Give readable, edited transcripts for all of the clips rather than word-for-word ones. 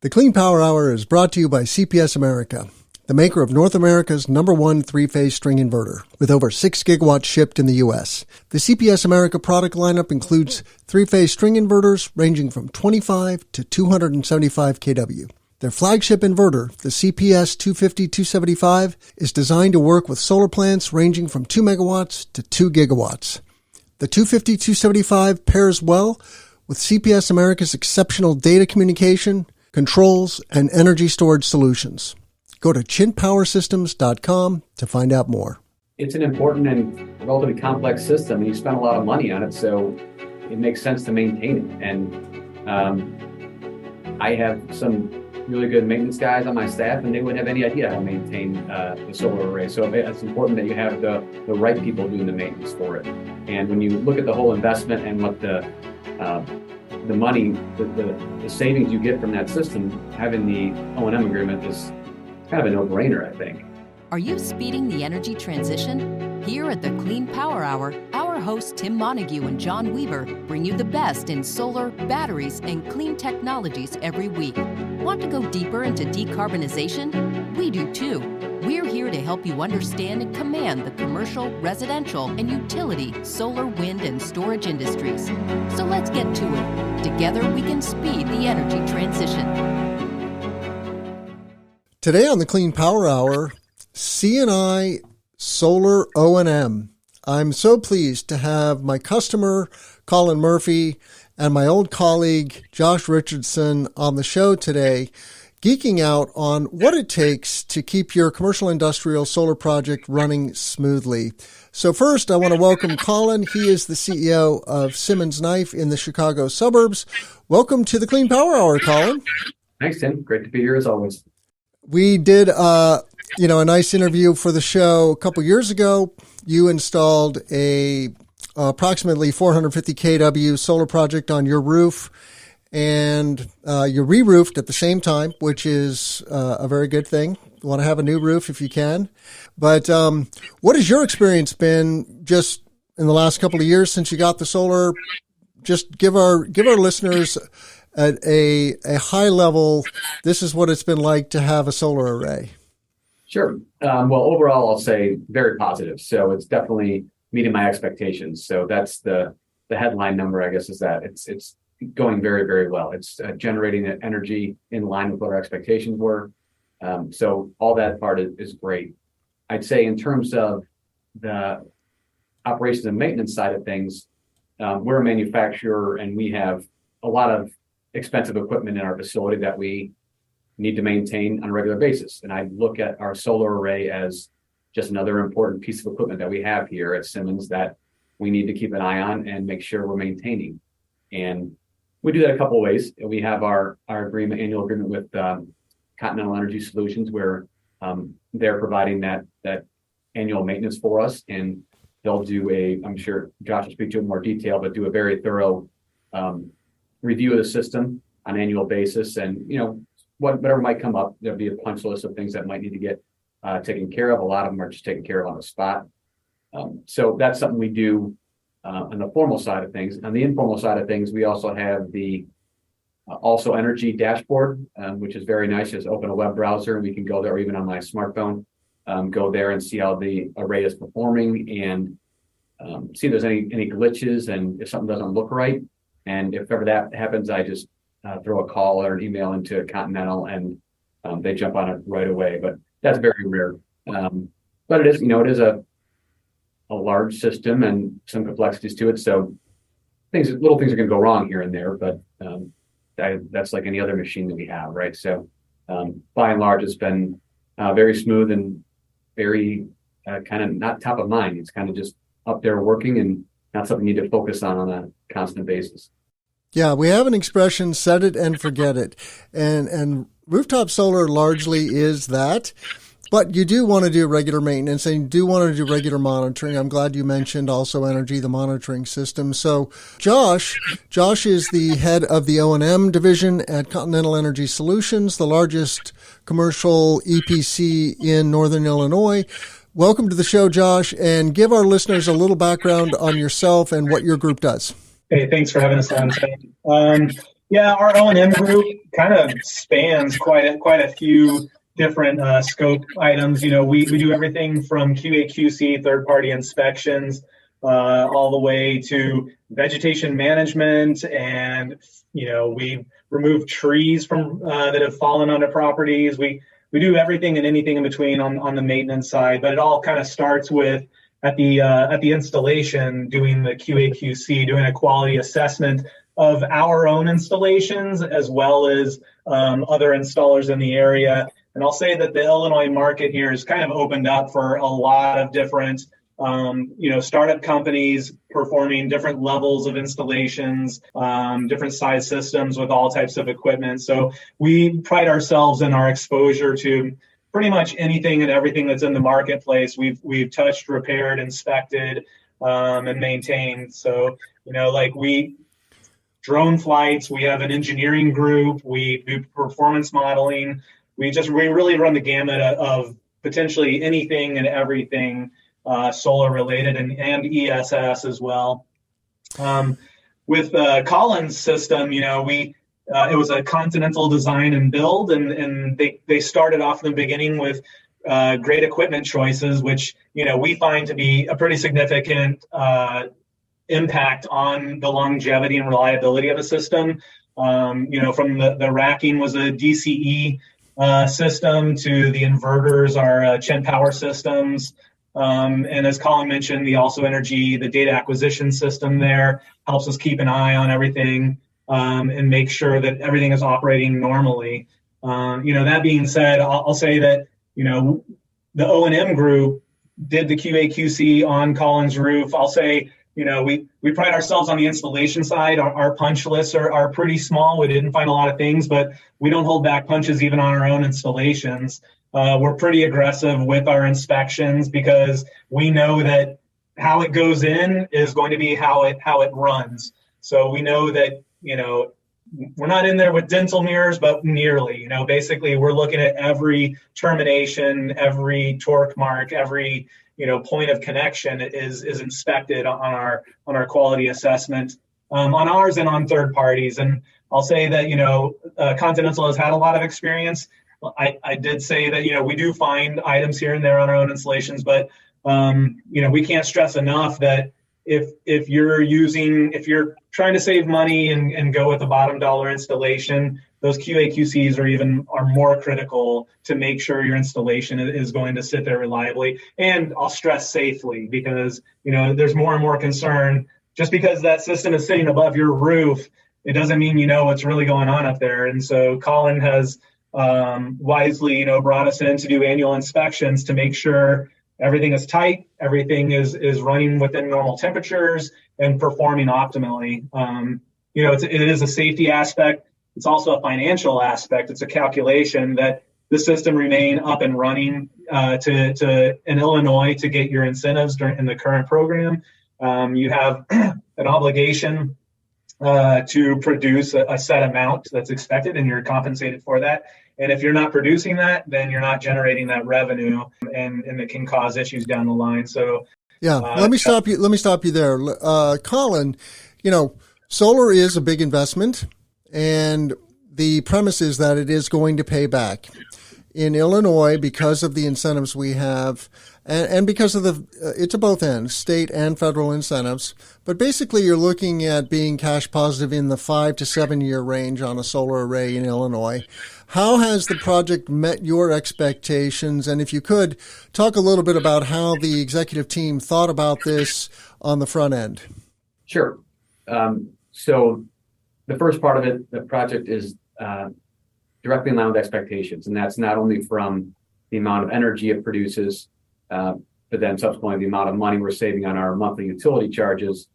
The Clean Power Hour is brought to you by CPS America, the maker of North America's #1 three-phase string inverter, with over 6 gigawatts shipped in the U.S. The CPS America product lineup includes three-phase string inverters ranging from 25 to 275 kW. Their flagship inverter, the CPS 250-275, is designed to work with solar plants ranging from 2 megawatts to 2 gigawatts. The 250-275 pairs well with CPS America's exceptional data communication, controls, and energy storage solutions. Go to chintpowersystems.com to find out more. It's an important and relatively complex system, and you spend a lot of money on it, so it makes sense to maintain it. And I have some really good maintenance guys on my staff, and they wouldn't have any idea how to maintain the solar array. So it's important that you have the right people doing the maintenance for it. And when you look at the whole investment and what the money, the savings you get from that system, having the O&M agreement is kind of a no-brainer, I think. Are you speeding the energy transition? Here at the Clean Power Hour, our hosts Tim Montague and John Weaver bring you the best in solar, batteries, and clean technologies every week. Want to go deeper into decarbonization? We do too. We're here to help you understand and command the commercial, residential, and utility solar, wind, and storage industries. So let's get to it. Together we can speed the energy transition. Today on the Clean Power Hour, C&I Solar O&M. I'm so pleased to have my customer, Colin Murphy, and my old colleague, Josh Richardson, on the show today, geeking out on what it takes to keep your commercial industrial solar project running smoothly. So first, I want to welcome Colin. He is the CEO of Simmons Knife in the Chicago suburbs. Welcome to the Clean Power Hour, Colin. Thanks, Tim. Great to be here as always. We did, a nice interview for the show a couple years ago. You installed a approximately 450 kW solar project on your roof, and you re-roofed at the same time, which is a very good thing. You want to have a new roof if you can. But what has your experience been just in the last couple of years since you got the solar? Just give our listeners at a high level, this is what it's been like to have a solar array. Sure. Well, overall, I'll say very positive. So it's definitely meeting my expectations. So that's the headline number, I guess, is that it's going very, very well. It's generating energy in line with what our expectations were. So all that part is great. I'd say in terms of the operations and maintenance side of things, we're a manufacturer and we have a lot of expensive equipment in our facility that we need to maintain on a regular basis. And I look at our solar array as just another important piece of equipment that we have here at Simmons that we need to keep an eye on and make sure we're maintaining. And we do that a couple of ways. We have our annual agreement with Continental Energy Solutions, where they're providing that annual maintenance for us. And they'll do I'm sure Josh will speak to it in more detail, but do a very thorough review of the system on an annual basis. And, whatever might come up, there'll be a punch list of things that might need to get taken care of. A lot of them are just taken care of on the spot. So that's something we do on the formal side of things. On the informal side of things, we also have the Also Energy dashboard, which is very nice. Just open a web browser and we can go there, or even on my smartphone, go there and see how the array is performing and see if there's any glitches and if something doesn't look right. And if ever that happens, I just throw a call or an email into Continental and they jump on it right away. But that's very rare. But it is, it is a large system and some complexities to it. So little things are going to go wrong here and there, but that's like any other machine that we have, right? So by and large, it's been very smooth and very kind of not top of mind. It's kind of just up there working and not something you need to focus on a constant basis. Yeah, we have an expression, set it and forget it. And rooftop solar largely is that. But you do want to do regular maintenance and you do want to do regular monitoring. I'm glad you mentioned Also Energy, the monitoring system. So Josh is the head of the O&M division at Continental Energy Solutions, the largest commercial EPC in Northern Illinois. Welcome to the show, Josh, and give our listeners a little background on yourself and what your group does. Hey, thanks for having us on today. Yeah, our O&M group kind of spans quite a few different scope items. We do everything from QA/QC, third-party inspections, all the way to vegetation management, and we remove trees from that have fallen onto properties. We do everything and anything in between on the maintenance side, but it all kind of starts with at the installation doing the QA/QC, doing a quality assessment of our own installations as well as other installers in the area. And I'll say that the Illinois market here has kind of opened up for a lot of different, startup companies performing different levels of installations, different size systems with all types of equipment. So we pride ourselves in our exposure to pretty much anything and everything that's in the marketplace. We've touched, repaired, inspected, and maintained. So, drone flights, we have an engineering group, we do performance modeling. We really run the gamut of potentially anything and everything solar related and ESS as well. With Colin's system, it was a Continental design and build, and they started off in the beginning with great equipment choices, which we find to be a pretty significant impact on the longevity and reliability of a system. From the racking was a DCE system to the inverters are Chen Power systems. And as Colin mentioned, the Also Energy, the data acquisition system there helps us keep an eye on everything and make sure that everything is operating normally. That being said, I'll say that, the O&M group did the QA/QC on Colin's roof. I'll say, we pride ourselves on the installation side. Our punch lists are pretty small. We didn't find a lot of things, but we don't hold back punches even on our own installations. We're pretty aggressive with our inspections because we know that how it goes in is going to be how it runs. So we know that, we're not in there with dental mirrors, but nearly. Basically we're looking at every termination, every torque mark, every point of connection is inspected on our quality assessment on ours and on third parties. And I'll say that Continental has had a lot of experience. I did say that we do find items here and there on our own installations, but we can't stress enough that if you're trying to save money and go with the bottom dollar installation, those QA/QCs are more critical to make sure your installation is going to sit there reliably. And I'll stress safely, because there's more and more concern. Just because that system is sitting above your roof, it doesn't mean what's really going on up there. And so Colin has wisely brought us in to do annual inspections to make sure everything is tight, everything is running within normal temperatures and performing optimally. It is a safety aspect. It's also a financial aspect. It's a calculation that the system remain up and running in Illinois to get your incentives in the current program. You have an obligation to produce a set amount that's expected, and you're compensated for that. And if you're not producing that, then you're not generating that revenue, and it can cause issues down the line. So, let me stop you there, Colin. Solar is a big investment, and the premise is that it is going to pay back. In Illinois, because of the incentives we have, and because of it's at both ends, state and federal incentives. But basically, you're looking at being cash positive in the 5 to 7 year range on a solar array in Illinois. How has the project met your expectations? And if you could, talk a little bit about how the executive team thought about this on the front end. Sure. So the first part of it, the project is directly in line with expectations. And that's not only from the amount of energy it produces, but then subsequently the amount of money we're saving on our monthly utility charges.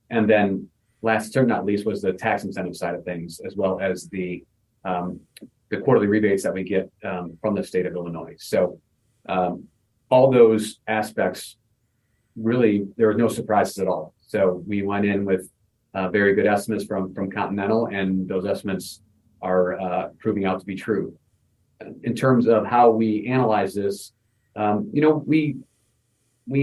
And then last but not least was the tax incentive side of things, as well as the quarterly rebates that we get from the state of Illinois. So all those aspects, really, there were no surprises at all. So we went in with very good estimates from Continental, and those estimates are proving out to be true. In terms of how we analyze this, we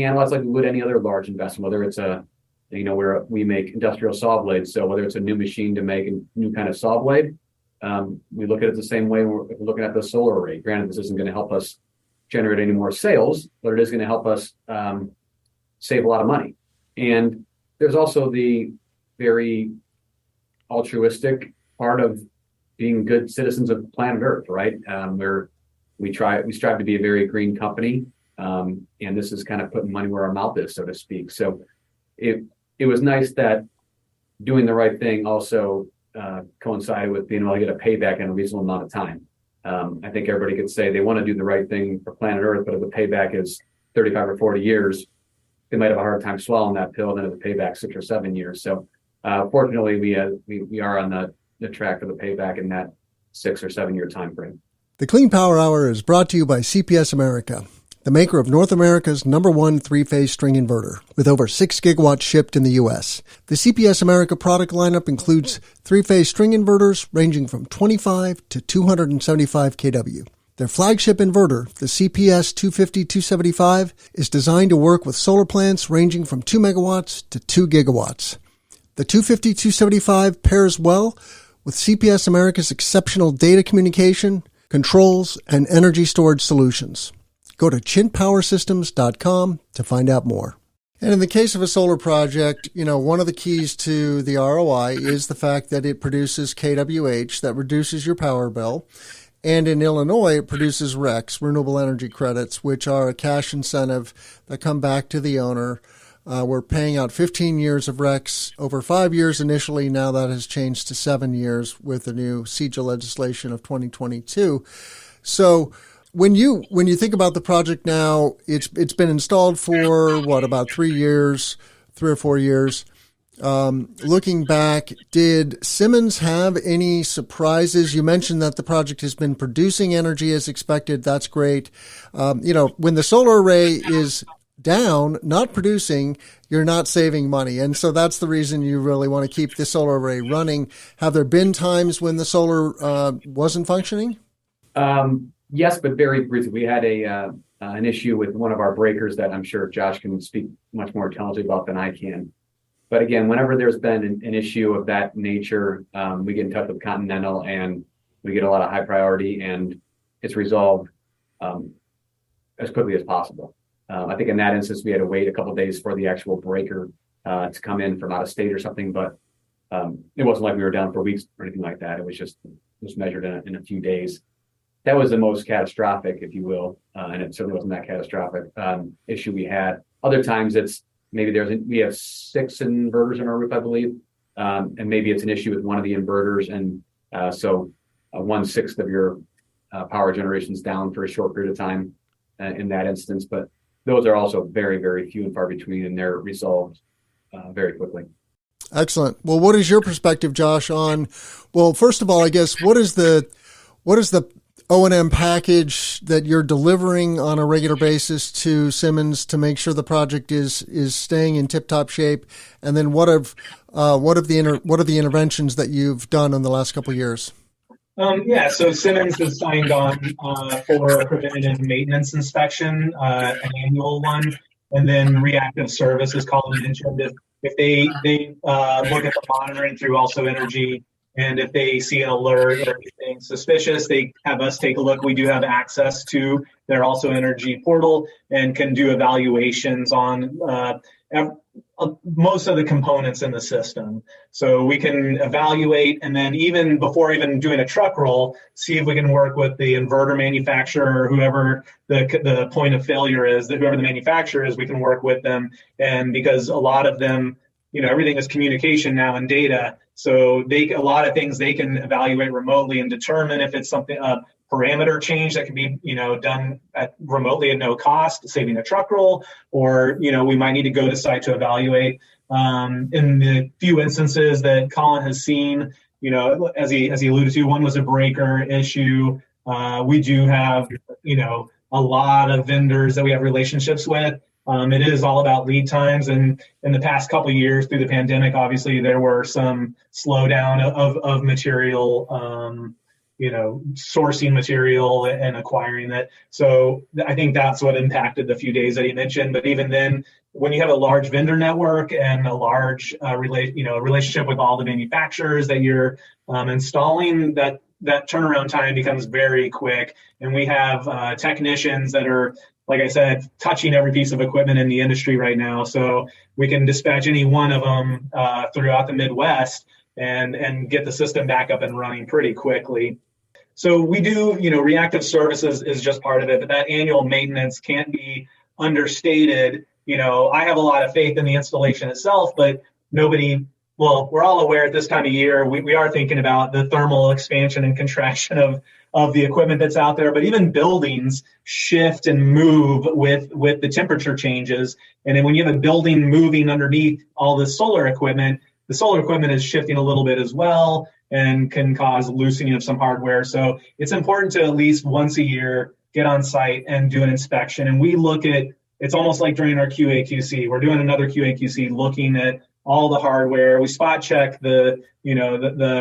analyze like we would any other large investment, whether it's a where we make industrial saw blades. So whether it's a new machine to make a new kind of saw blade, we look at it the same way we're looking at the solar array. Granted, this isn't going to help us generate any more sales, but it is going to help us save a lot of money. And there's also the very altruistic part of being good citizens of planet Earth, right? We strive to be a very green company, and this is kind of putting money where our mouth is, so to speak. So it was nice that doing the right thing also coincided with being able to get a payback in a reasonable amount of time. I think everybody could say they want to do the right thing for planet Earth, but if the payback is 35 or 40 years, they might have a hard time swallowing that pill. Then if the payback 6 or 7 years. So fortunately, we are on the track for the payback in that 6 or 7 year time frame. The Clean Power Hour is brought to you by CPS America, the maker of North America's #1 three-phase string inverter, with over 6 gigawatts shipped in the U.S. The CPS America product lineup includes three-phase string inverters ranging from 25 to 275 kW. Their flagship inverter, the CPS 250-275, is designed to work with solar plants ranging from 2 megawatts to 2 gigawatts. The 250-275 pairs well with CPS America's exceptional data communication, controls, and energy storage solutions. Go to chintpowersystems.com to find out more. And in the case of a solar project, one of the keys to the ROI is the fact that it produces kWh, that reduces your power bill. And in Illinois, it produces RECs, renewable energy credits, which are a cash incentive that come back to the owner. We're paying out 15 years of RECs over 5 years initially. Now that has changed to 7 years with the new CEJA legislation of 2022. So when you think about the project now, it's been installed for about 3 years, 3 or 4 years. Looking back, did Simmons have any surprises? You mentioned that the project has been producing energy as expected. That's great. When the solar array is down, not producing, you're not saving money. And so that's the reason you really want to keep the solar array running. Have there been times when the solar wasn't functioning? Yes, but very briefly. We had an issue with one of our breakers that I'm sure Josh can speak much more intelligently about than I can. But again, whenever there's been an issue of that nature, we get in touch with Continental and we get a lot of high priority, and it's resolved as quickly as possible. I think in that instance, we had to wait a couple of days for the actual breaker to come in from out of state or something, but it wasn't like we were down for weeks or anything like that. It was just measured in a few days. That was the most catastrophic, if you will, and it certainly wasn't that catastrophic issue we had. Other times it's maybe we have 6 inverters in our roof, I believe, and maybe it's an issue with one of the inverters, and so 1/6 of your power generation is down for a short period of time in that instance. But those are also very, very few and far between, and they're resolved very quickly. Excellent. Well, what is your perspective, Josh, on, well, first of all, I guess, what is the O&M package that you're delivering on a regular basis to Simmons to make sure the project is staying in tip-top shape? And then what are the interventions that you've done in the last couple of years? So Simmons has signed on for a preventative maintenance inspection, an annual one, and then reactive service, as Colin mentioned. If they look at the monitoring through Also Energy, and if they see an alert or anything suspicious, they have us take a look. We do have access to their Also Energy portal and can do evaluations on most of the components in the system. So we can evaluate, and then even before even doing a truck roll, see if we can work with the inverter manufacturer or whoever the point of failure is, that whoever the manufacturer is, we can work with them. And because a lot of them, everything is communication now and data. So a lot of things they can evaluate remotely and determine if it's something, a parameter change that can be, done remotely at no cost, saving a truck roll, or, we might need to go to site to evaluate. In the few instances that Colin has seen, as he alluded to, one was a breaker issue. We do have, a lot of vendors that we have relationships with. It is all about lead times, and in the past couple of years through the pandemic, obviously there were some slowdown of material, sourcing material and acquiring it. So I think that's what impacted the few days that he mentioned. But even then, when you have a large vendor network and a large relationship with all the manufacturers that you're installing, that turnaround time becomes very quick. And we have technicians that are, like I said, touching every piece of equipment in the industry right now. So we can dispatch any one of them throughout the Midwest and get the system back up and running pretty quickly. So we do, reactive services is just part of it, but that annual maintenance can't be understated. I have a lot of faith in the installation itself, but we're all aware at this time of year, we are thinking about the thermal expansion and contraction of the equipment that's out there, but even buildings shift and move with the temperature changes. And then when you have a building moving underneath all the solar equipment is shifting a little bit as well and can cause loosening of some hardware. So it's important to at least once a year get on site and do an inspection. And we look at, it's almost like during our QA/QC, we're doing another QA/QC looking at all the hardware. We spot check the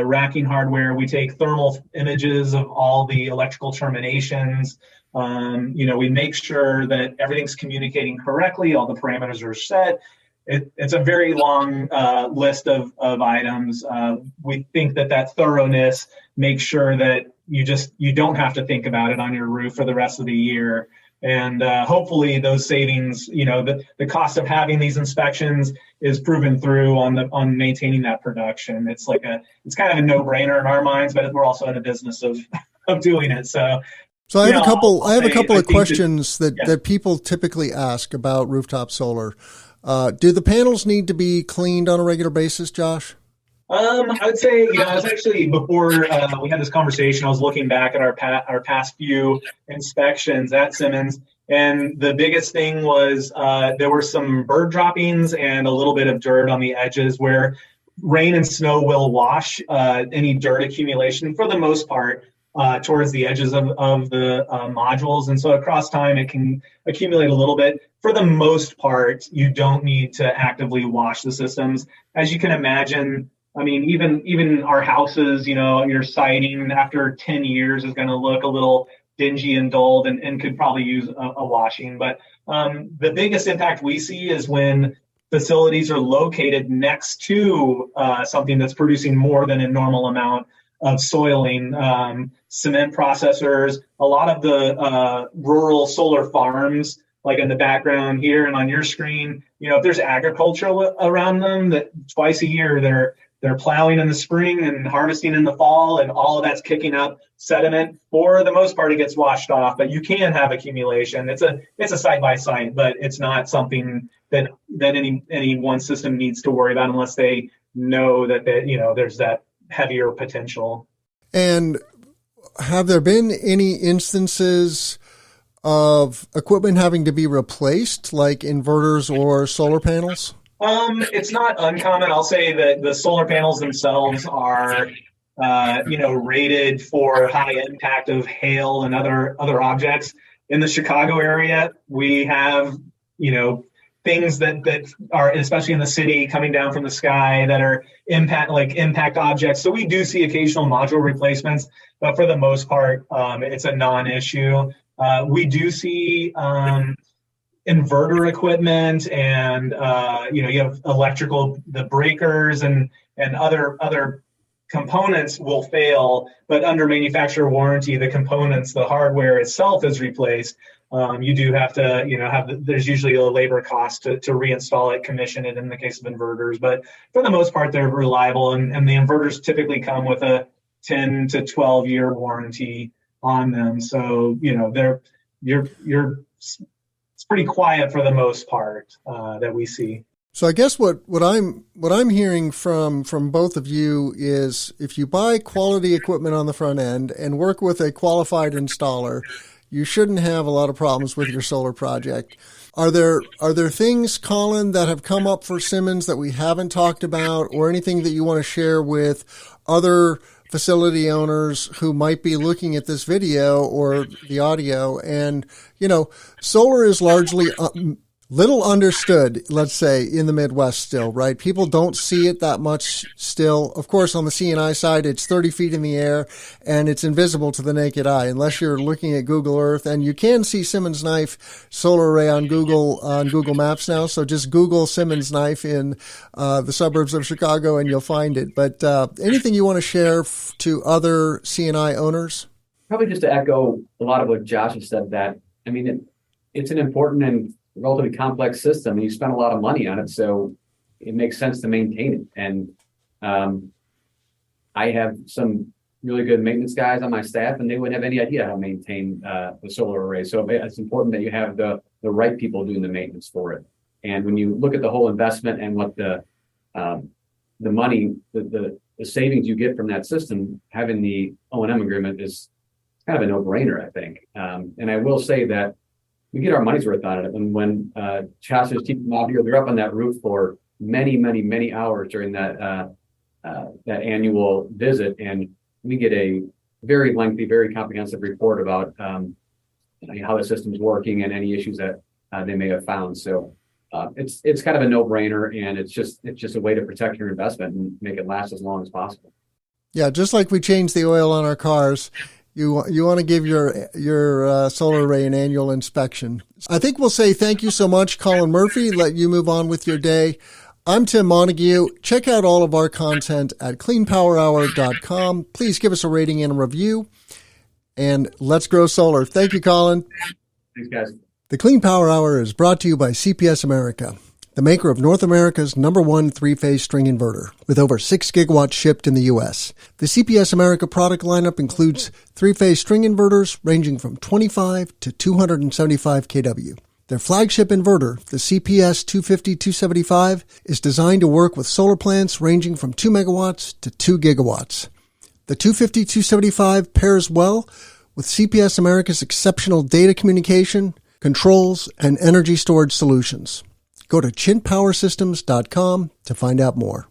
racking hardware. We take thermal images of all the electrical terminations. We make sure that everything's communicating correctly. All the parameters are set. It's a very long list of items. We think that thoroughness makes sure that you don't have to think about it on your roof for the rest of the year. And hopefully those savings, the cost of having these inspections is proven through on maintaining that production. It's kind of a no-brainer in our minds, but we're also in the business of doing it. So I have a couple of questions that people typically ask about rooftop solar. Do the panels need to be cleaned on a regular basis, Josh? I would say, I was actually, before we had this conversation, I was looking back at our past few inspections at Simmons, and the biggest thing was there were some bird droppings and a little bit of dirt on the edges where rain and snow will wash any dirt accumulation for the most part towards the edges of the modules. And so across time, it can accumulate a little bit. For the most part, you don't need to actively wash the systems. As you can imagine, I mean, even our houses, your siding after 10 years is going to look a little dingy and dulled and could probably use a washing. But the biggest impact we see is when facilities are located next to something that's producing more than a normal amount of soiling, cement processors, a lot of the rural solar farms, like in the background here and on your screen, if there's agriculture around them, that twice a year they're plowing in the spring and harvesting in the fall, and all of that's kicking up sediment. For the most part, it gets washed off, but you can have accumulation. It's a site by site, but it's not something that any one system needs to worry about unless they know that there's that heavier potential. And have there been any instances of equipment having to be replaced, like inverters or solar panels? It's not uncommon. I'll say that the solar panels themselves are, rated for high impact of hail and other objects. In the Chicago area, we have, things that are, especially in the city, coming down from the sky that are impact objects. So we do see occasional module replacements, but for the most part, it's a non-issue. We do see inverter equipment and you have electrical, the breakers and other components will fail, but under manufacturer warranty, the components, the hardware itself is replaced. You do have to, there's usually a labor cost to reinstall it, commission it in the case of inverters, but for the most part, they're reliable, and the inverters typically come with a 10 to 12 year warranty on them. So, it's pretty quiet for the most part that we see. So I guess what I'm hearing from both of you is if you buy quality equipment on the front end and work with a qualified installer, you shouldn't have a lot of problems with your solar project. Are there things, Colin, that have come up for Simmons that we haven't talked about, or anything that you want to share with other facility owners who might be looking at this video or the audio? And, solar is largely Little understood, let's say, in the Midwest still, right? People don't see it that much still. Of course, on the C&I side, it's 30 feet in the air and it's invisible to the naked eye unless you're looking at Google Earth. And you can see Simmons Knife solar array on Google Maps now. So just Google Simmons Knife in the suburbs of Chicago and you'll find it. But anything you want to share to other C&I owners? Probably just to echo a lot of what Josh has said, that, I mean, it's an important and relatively complex system, and you spend a lot of money on it, so it makes sense to maintain it. And I have some really good maintenance guys on my staff, and they wouldn't have any idea how to maintain the solar array. So it's important that you have the right people doing the maintenance for it. And when you look at the whole investment and what the money, the savings you get from that system, having the O&M agreement is kind of a no-brainer, I think. And I will say that we get our money's worth out of it. And when Chassers keep them out here, they're up on that roof for many, many, many hours during that annual visit, and we get a very lengthy, very comprehensive report about how the system's working and any issues that they may have found. So it's kind of a no-brainer, and it's just a way to protect your investment and make it last as long as possible. Yeah, just like we change the oil on our cars. You want to give your solar array an annual inspection. I think we'll say thank you so much, Colin Murphy. Let you move on with your day. I'm Tim Montague. Check out all of our content at cleanpowerhour.com. Please give us a rating and a review. And let's grow solar. Thank you, Colin. Thanks, guys. The Clean Power Hour is brought to you by CPS America, the maker of North America's #1 three-phase string inverter, with over 6 gigawatts shipped in the U.S. The CPS America product lineup includes three-phase string inverters ranging from 25 to 275 kW. Their flagship inverter, the CPS 250-275, is designed to work with solar plants ranging from 2 megawatts to 2 gigawatts. The 250-275 pairs well with CPS America's exceptional data communication, controls, and energy storage solutions. Go to chintpowersystems.com to find out more.